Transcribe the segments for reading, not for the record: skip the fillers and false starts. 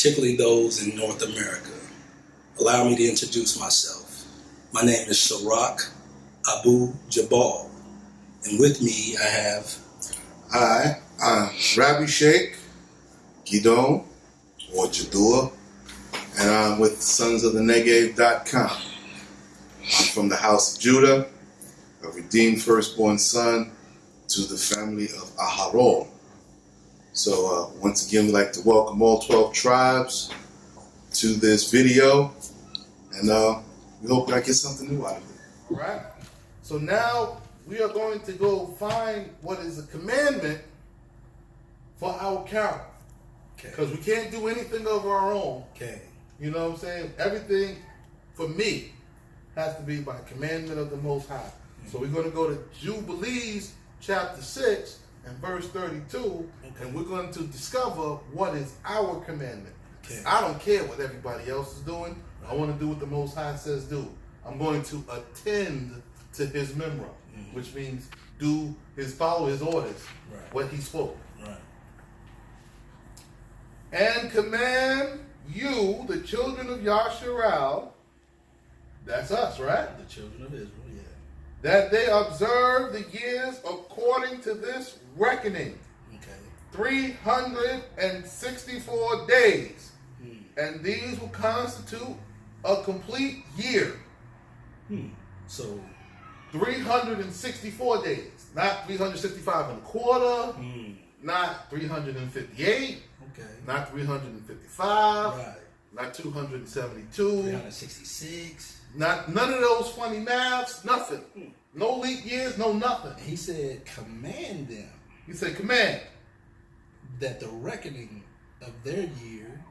particularly those in North America. Allow me to introduce myself. My name is Sharak Abu Jabal, and with me I have... Hi, I'm Rabbi Sheikh Gidon, or Jadua, and I'm with sonsofthenegev.com. I'm from the house of Judah, a redeemed firstborn son to the family of Aharon. So once again, we'd like to welcome all 12 tribes to this video, and we hope I get something new out of it. All right. So now we are going to go find what is a commandment for our count. Because we can't do anything of our own. Okay. You know what I'm saying? Everything, for me, has to be by commandment of the Most High. So we're going to go to Jubilees chapter 6 and verse 32, and we're going to discover what is our commandment. Okay. I don't care what everybody else is doing. I want to do what the Most High says do. I'm going to attend to his memra, which means follow his orders, what he spoke. Right. And command you, the children of Yasharal, that's us, right? The children of Israel, yeah. That they observe the years according to this reckoning. Okay. 364 days. And these will constitute a complete year. So 364 days. Not 365 and a quarter. Not 358. Okay. Not 355. Right. Not 272. 366. None of those funny maths. Nothing. No leap years. No nothing. He said, command them. He said, command. That the reckoning of their year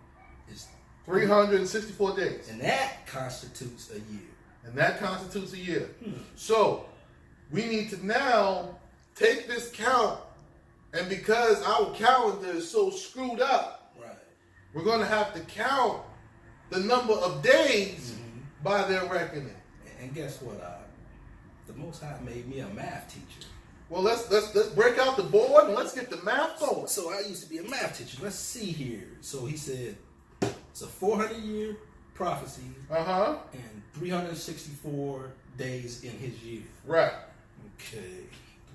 is 364 days. and that constitutes a year. And that constitutes a year. So, we need to now take this count, and because our calendar is so screwed up, we're going to have to count the number of days by their reckoning. And guess what? The Most High made me a math teacher. Well, let's break out the board and let's get the math going. So I used to be a math teacher. Let's see here. So he said it's a 400-year prophecy and 364 days in his year. Right. Okay.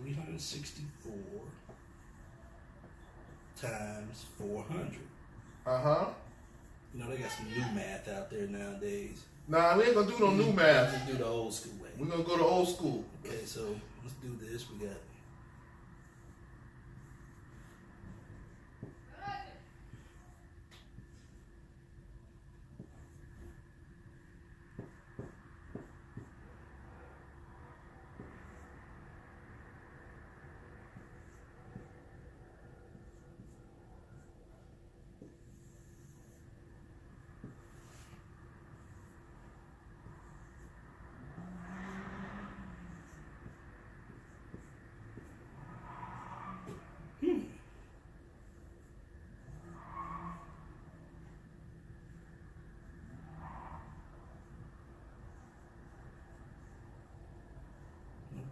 364 times 400. You know, they got some new math out there nowadays. Nah, we ain't going to do no new math. Let's do the old school way. We're going to go to old school. Okay, so let's do this. We got...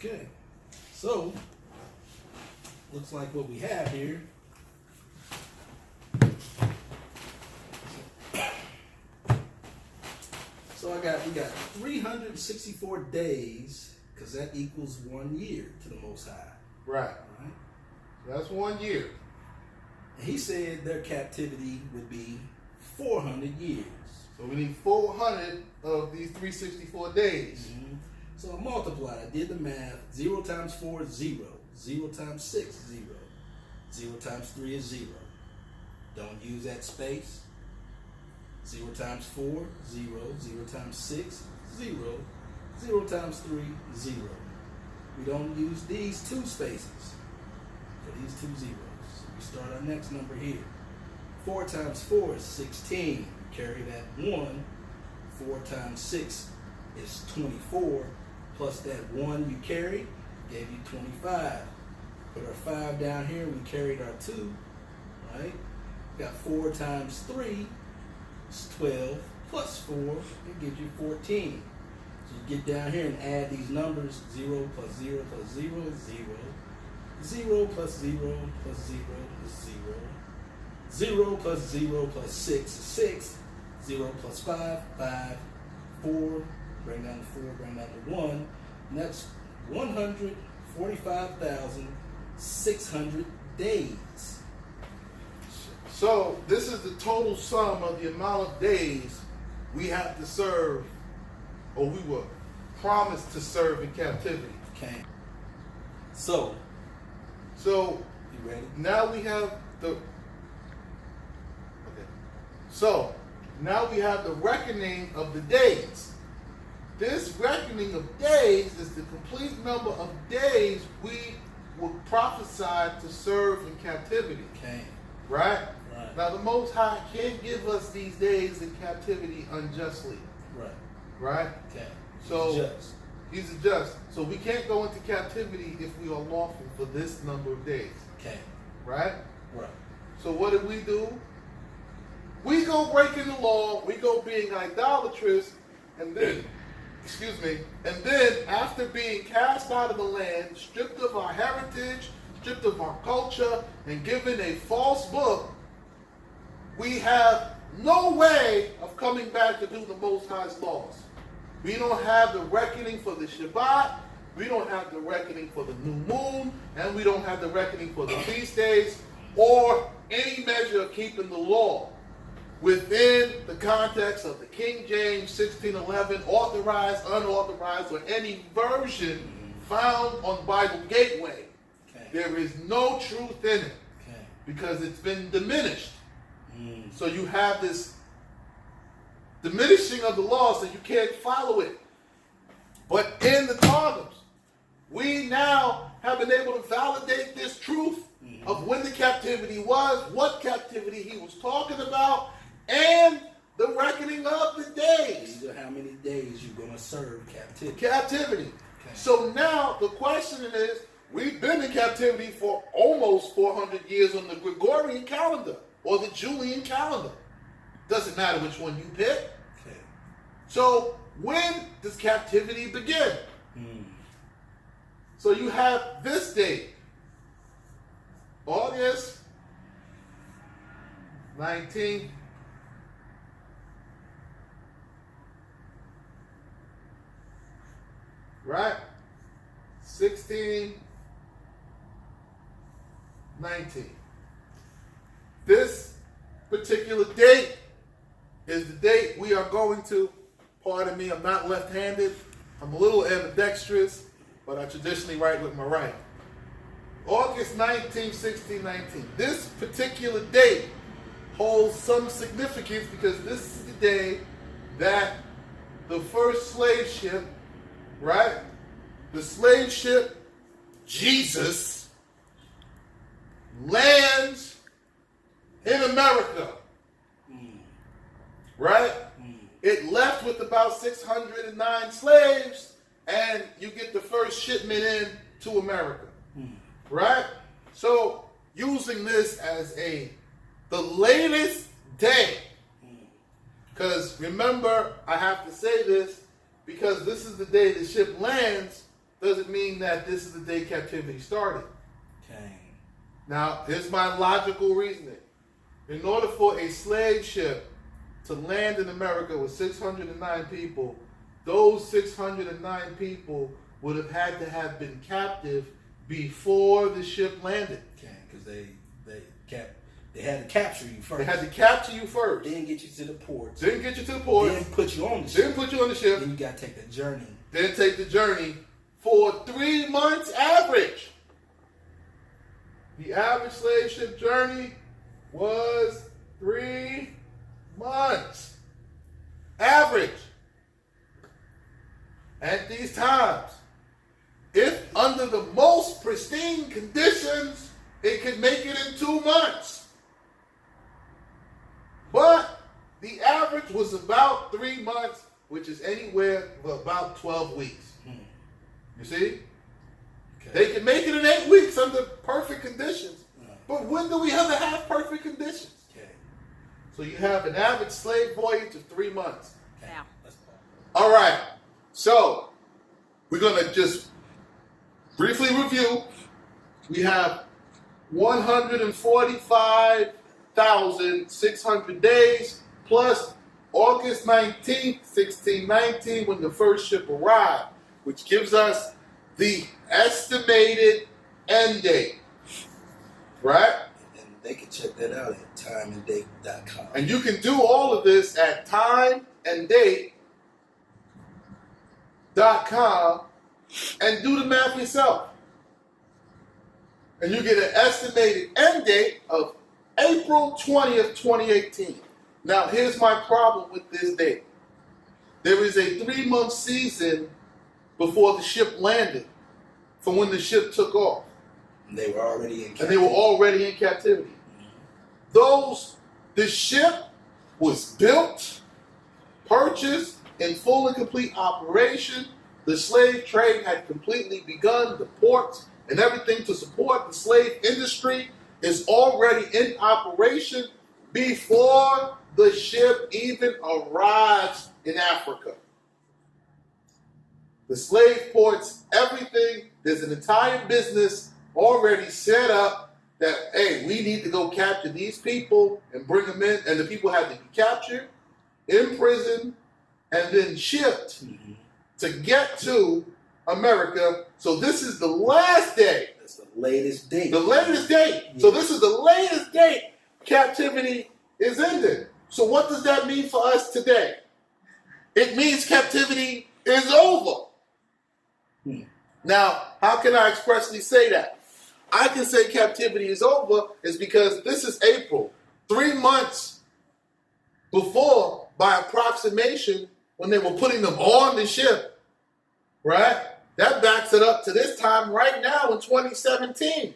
Okay, so looks like what we have here. So we got 364 days, because that equals 1 year to the Most High. Right. That's 1 year. And he said their captivity would be 400 years. So we need 400 of these 364 days. So I multiplied. I did the math. 0 times 4 is 0. 0 times 6 is 0. 0 times 3 is 0. Don't use that space. 0 times 4, 0. 0 times 6, 0. 0 times 3, 0. We don't use these two spaces for these two zeros. So we start our next number here. 4 times 4 is 16. Carry that 1. 4 times 6 is 24. Plus that 1 you carried gave you 25. Put our 5 down here, we carried our 2, right? Got 4 times 3 is 12, plus 4, it gives you 14. So you get down here and add these numbers, 0 plus 0 plus 0 is 0. 0 plus 0 plus 0 is 0. 0 plus 0 plus 6 is 6. 0 plus 5, 5. 4, bring down to 4, bring down to 1. And that's 145,600 days. So this is the total sum of the amount of days we have to serve, or we were promised to serve in captivity. Okay. So you ready? Now we have the So now we have the reckoning of the days. This reckoning of days is the complete number of days we were prophesied to serve in captivity. Okay. Right? Right. Now the Most High can't give us these days in captivity unjustly. Right. Right? Okay. So He's a just. So we can't go into captivity if we are lawful for this number of days. Okay. Right? Right. So what do? We go breaking the law, we go being idolatrous, and then, and then after being cast out of the land, stripped of our heritage, stripped of our culture, and given a false book, we have no way of coming back to do the Most High's laws. We don't have the reckoning for the Shabbat, we don't have the reckoning for the new moon, and we don't have the reckoning for the feast days, or any measure of keeping the law within the context of the King James 1611, authorized, unauthorized, or any version found on Bible Gateway. Okay. There is no truth in it Okay. because it's been diminished. So you have this diminishing of the law, so you can't follow it. But in the Targums, we now have been able to validate this truth of when the captivity was, what captivity he was talking about, and the reckoning of the days. These are how many days you're going to serve captivity. Okay. So now the question is, we've been in captivity for almost 400 years on the Gregorian calendar or the Julian calendar. Doesn't matter which one you pick. Okay. So when does captivity begin? So you have this date, August 19th. Right? 16, 19. This particular date is the date we are going to, pardon me, I'm not left-handed. I'm a little ambidextrous, but I traditionally write with my right. August 19, 1619. This particular date holds some significance because this is the day that the first slave ship, right? The slave ship Jesus lands in America. Right? It left with about 609 slaves, and you get the first shipment in to America. Right? So using this as the latest day, because remember, I have to say this, because this is the day the ship lands, doesn't mean that this is the day captivity started. Okay. Now, here's my logical reasoning. In order for a slave ship to land in America with 609 people, those 609 people would have had to have been captive before the ship landed. Okay, because they had to capture you first. They had to capture you first. Then get you to the ports. Then get you to the ports. Then put you on the ship. Then put you on the ship. Then you got to take the journey. Then take the journey for 3 months average. The average slave ship journey was 3 months. Average. At these times, if under the most pristine conditions, it could make it in 2 months. But the average was about 3 months, which is anywhere for about 12 weeks. You see? Okay. They can make it in 8 weeks under perfect conditions. But when do we ever have perfect conditions? Okay. So you have an average slave voyage of 3 months. Okay. Yeah. All right. So we're going to just briefly review. We have 145 1,600 days, plus August 19th, 1619, when the first ship arrived, which gives us the estimated end date. Right? And they can check that out at timeanddate.com. And you can do all of this at timeanddate.com and do the math yourself. And you get an estimated end date of April 20th, 2018. Now, here's my problem with this date. There is a 3-month season before the ship landed from when the ship took off. And they were already in captivity. And they were already in captivity. The ship was built, purchased, in full and complete operation. The slave trade had completely begun. The ports and everything to support the slave industry is already in operation before the ship even arrives in Africa. The slave ports, everything, there's an entire business already set up that, hey, we need to go capture these people and bring them in, and the people had to be captured, imprisoned, and then shipped to get to America. So this is the last day. That's the latest date. The latest date. Yeah. So this is the latest date captivity is ended. So what does that mean for us today? It means captivity is over. Now, how can I expressly say that? I can say captivity is over is because this is April, 3 months before, by approximation, when they were putting them on the ship, right? That backs it up to this time right now in 2017.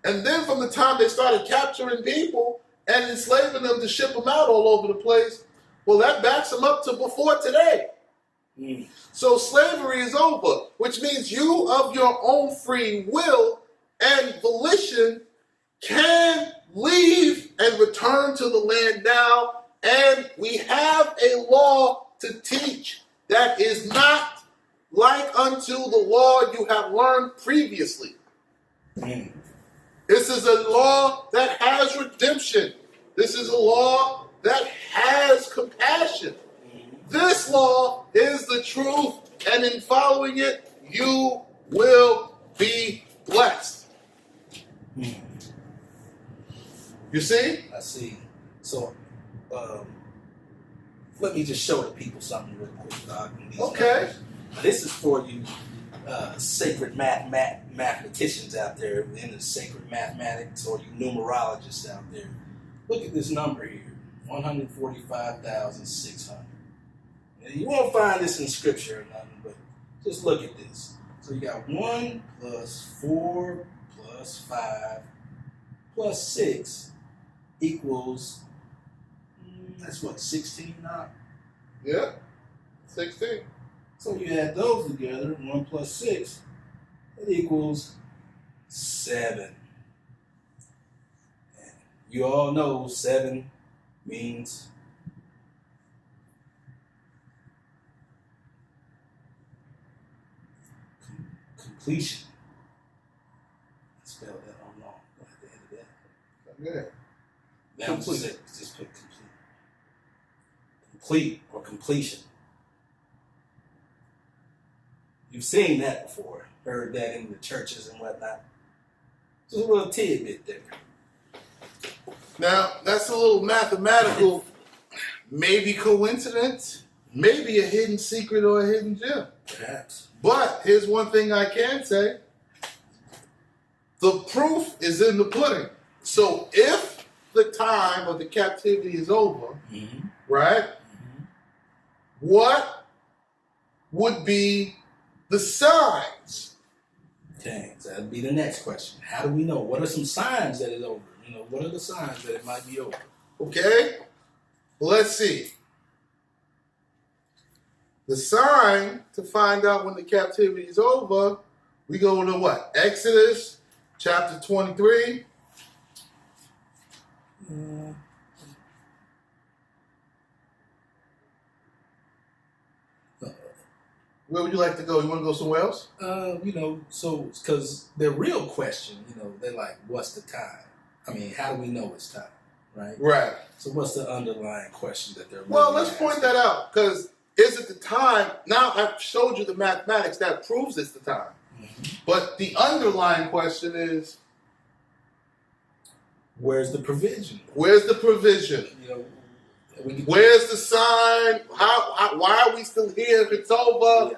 And then from the time they started capturing people and enslaving them to ship them out all over the place, well, that backs them up to before today. So slavery is over, which means you of your own free will and volition can leave and return to the land now. And we have a law to teach that is not like unto the law you have learned previously. This is a law that has redemption. This is a law that has compassion. This law is the truth, and in following it, you will be blessed. You see? I see. So, let me just show the people something real quick, Doc. Okay. This is for you sacred mathematicians out there in the sacred mathematics, or you numerologists out there. Look at this number here, 145,600. You won't find this in scripture or nothing, but just look at this. So you got 1 plus 4 plus 5 plus 6 equals, that's what, 16 now? Yeah, 16. So you add those together, 1 plus 6, it equals 7. And you all know 7 means completion. I spelled that all wrong at the end of that. Okay. Now just put complete. Complete or completion. You've seen that before, heard that in the churches and whatnot. Just a little tidbit there. Now, that's a little mathematical, maybe coincidence, maybe a hidden secret or a hidden gem. Perhaps. But here's one thing I can say. The proof is in the pudding. So if the time of the captivity is over, right, what would be the signs? Okay, so that'd be the next question. How do we know? What are some signs that it's over? You know, what are the signs that it might be over? Okay, let's see. The sign to find out when the captivity is over, we go to what? Exodus chapter 23. Where would you like to go? You want to go somewhere else? You know, so, because the real question, you know, they're like, what's the time? I mean, how do we know it's time, right? Right. So what's the underlying question that they're Well, really let's point asking? that out, because is it the time? Now I've showed you the mathematics that proves it's the time. But the underlying question is, Where's the provision? where's the provision? You know, Where's the sign? Why are we still here if it's over? Yeah.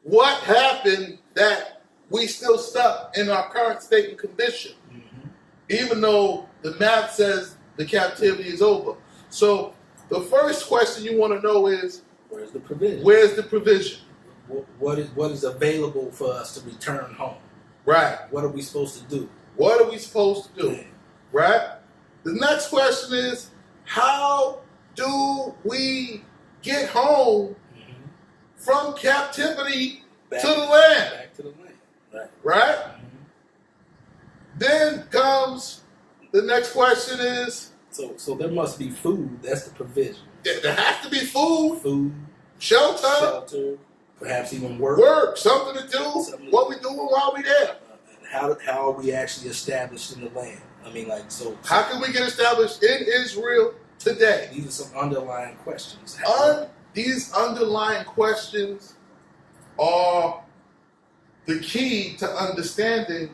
What happened that we still stuck in our current state and condition, even though the math says the captivity is over? So the first question you want to know is, where's the provision? where's the provision? What is available for us to return home? Right. What are we supposed to do? What are we supposed to do? Yeah. Right? The next question is, how do we get home from captivity Back to the land? Back to the land. Right. Right? Then comes the next question is, So there must be food. That's the provision. there has to be food, Food, shelter, perhaps even work. something to do, what we doing while we there. How are we actually established in the land? I mean, like, so How can we get established in Israel today? these are some underlying questions. These underlying questions are the key to understanding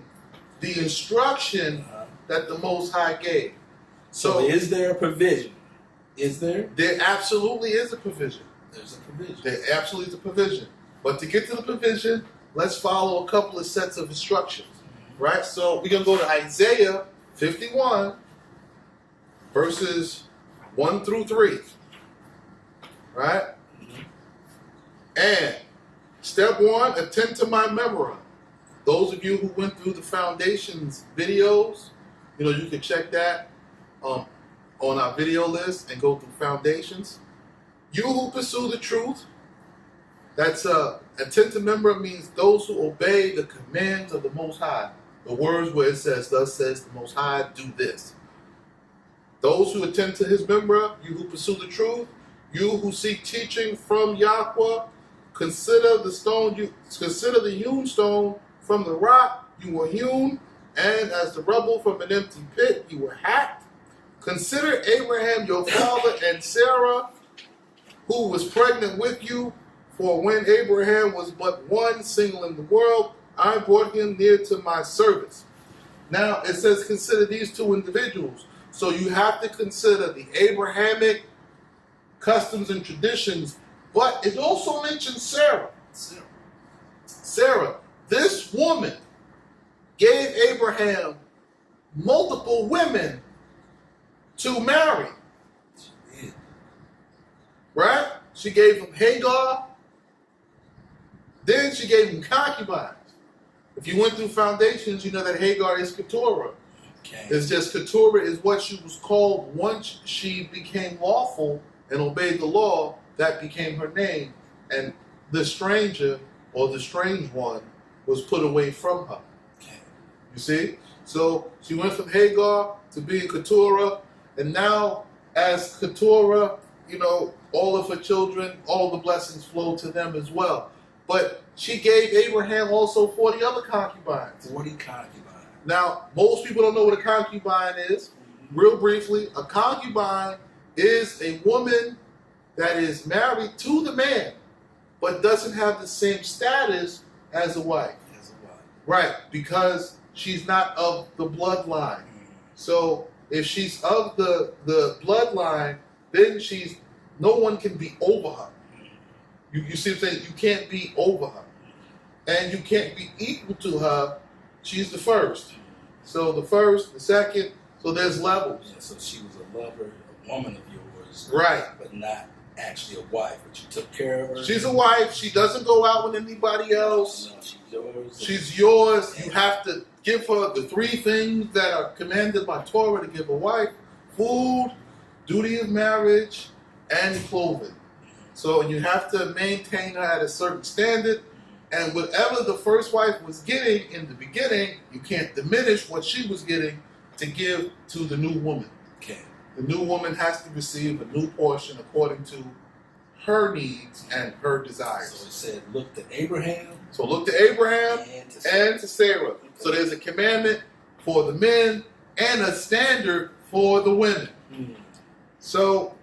the instruction that the Most High gave. So is there a provision? Is there? There absolutely is a provision. There's a provision. There absolutely is a provision. But to get to the provision, let's follow a couple of sets of instructions. Right? So we're going to go to Isaiah 51, verses 1 through 3. Right? And step 1, attend to my memory. Those of you who went through the Foundations videos, you can check that on our video list and go through Foundations. You who pursue the truth, that's attend to memory means those who obey the commands of the Most High. The words where it says, thus says the Most High, do this. Those who attend to his memory, you who pursue the truth, you who seek teaching from Yahweh, consider the hewn stone from the rock you were hewn, and as the rubble from an empty pit you were hacked. Consider Abraham your father and Sarah, who was pregnant with you, for when Abraham was but one single in the world, I brought him near to my service. Now it says consider these two individuals. So you have to consider the Abrahamic customs and traditions, but it also mentions Sarah. Sarah, this woman gave Abraham multiple women to marry. Right? She gave him Hagar. Then she gave him concubines. If you went through Foundations, you know that Hagar is Keturah. Okay. It's just Keturah is what she was called once she became lawful and obeyed the law. That became her name. And the stranger or the strange one was put away from her. Okay. You see? So she went from Hagar to being Keturah. And now as Keturah, all of her children, all the blessings flow to them as well. But she gave Abraham also 40 other concubines. 40 concubines. Now, most people don't know what a concubine is. Real briefly, a concubine is a woman that is married to the man, but doesn't have the same status as a wife. Right, because she's not of the bloodline. So if she's of the bloodline, then no one can be over her. You see what I'm saying? You can't be over her. And you can't be equal to her. She's the first. So the first, the second, so there's levels. Yeah, so she was a lover, a woman of yours. Right. But not actually a wife, but you took care of her. She's a wife. She doesn't go out with anybody else. No, she's yours. She's yours. You have to give her the 3 things that are commanded by Torah to give a wife: food, duty of marriage, and clothing. So you have to maintain her at a certain standard. And whatever the first wife was getting in the beginning, you can't diminish what she was getting to give to the new woman. Okay. The new woman has to receive a new portion according to her needs and her desires. So it said, look to Abraham. So look to Abraham and to Sarah. So there's a commandment for the men and a standard for the women. Mm. So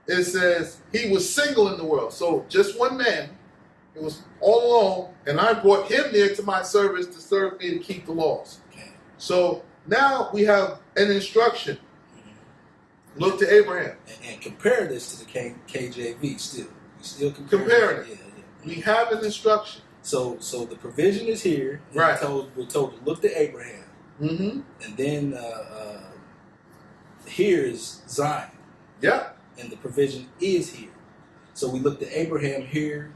it says he was single in the world. So just one man. It was all alone, and I brought him there to my service to serve me to keep the laws. Okay. So now we have an instruction. Look to Abraham. And compare this to the KJV still. We still Comparing it. Yeah. We have an instruction. So the provision is here. Right. We're told to look to Abraham. Mm-hmm. And then here is Zion. Yeah. And the provision is here. So we look to Abraham here,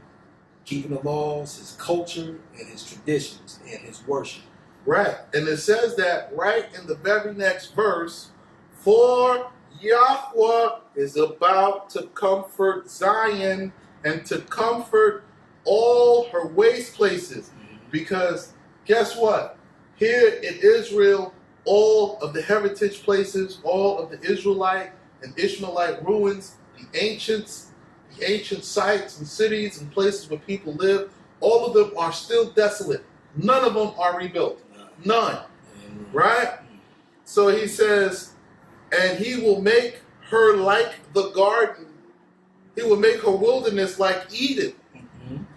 keeping the laws, his culture, and his traditions, and his worship. Right. And it says that right in the very next verse, for Yahweh is about to comfort Zion and to comfort all her waste places. Because guess what? Here in Israel, all of the heritage places, all of the Israelite and Ishmaelite ruins, the ancient sites and cities and places where people live, all of them are still desolate. None of them are rebuilt. None. Right? So he says, and he will make her like the garden. He will make her wilderness like Eden.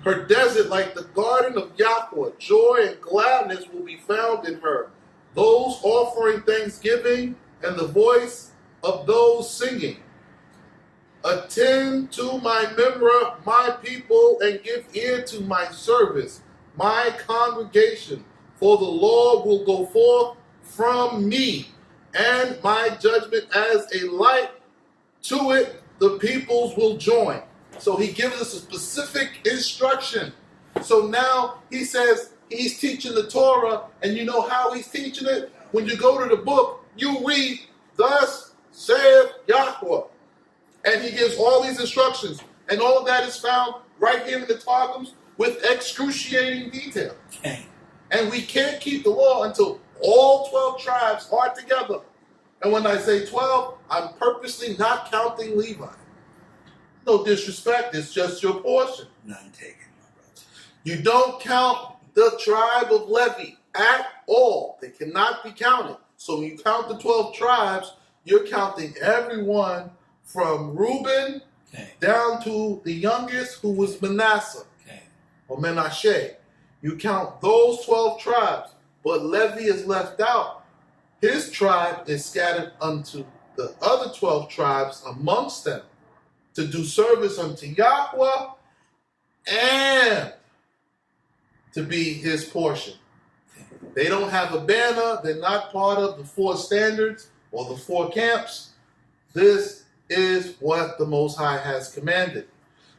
Her desert like the garden of Yahweh. Joy and gladness will be found in her. Those offering thanksgiving and the voice of those singing. Attend to my memra, my people, and give ear to my service, my congregation. For the law will go forth from me, and my judgment as a light to it, the peoples will join. So he gives us a specific instruction. So now he says he's teaching the Torah, and you know how he's teaching it? When you go to the book, you read, thus saith Yahweh. And he gives all these instructions. And all of that is found right here in the Targums with excruciating detail. Okay. And we can't keep the law until all 12 tribes are together. And when I say 12, I'm purposely not counting Levi. No disrespect, it's just your portion. None taken, my brother. You don't count the tribe of Levi at all. They cannot be counted. So when you count the 12 tribes, you're counting everyone from Reuben down to the youngest, who was Manasseh or Menashe. You count those 12 tribes, but Levi is left out. His tribe is scattered unto the other 12 tribes amongst them to do service unto Yahweh and to be his portion. They don't have a banner. They're not part of the 4 standards or the 4 camps. This is what the Most High has commanded.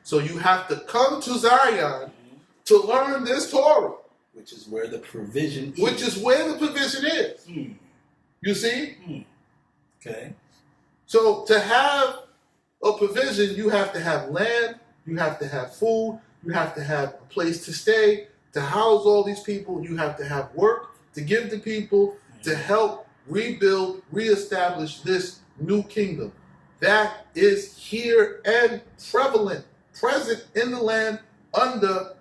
So you have to come to Zion to learn this Torah. Which is where the provision is. Which is where the provision is. You see? Okay. So to have a provision, you have to have land, you have to have food, you have to have a place to stay, to house all these people, you have to have work to give to people, to help rebuild, reestablish this new kingdom. That is here and prevalent, present in the land under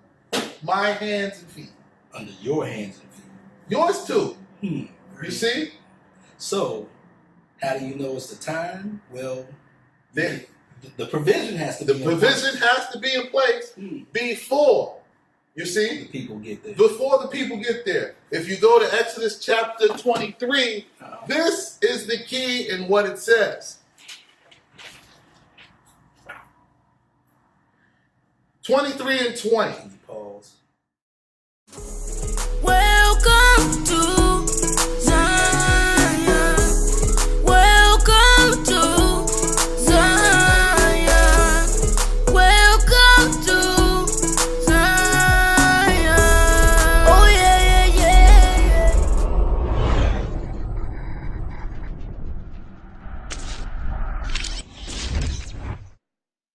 my hands and feet. Under your hands and feet. Yours too. You see? So, how do you know it's the time? Well, the provision has to be in place. The provision has to be in place before, you see? The people get there. Before the people get there. If you go to Exodus chapter 23, this is the key in what it says. 23 and 20.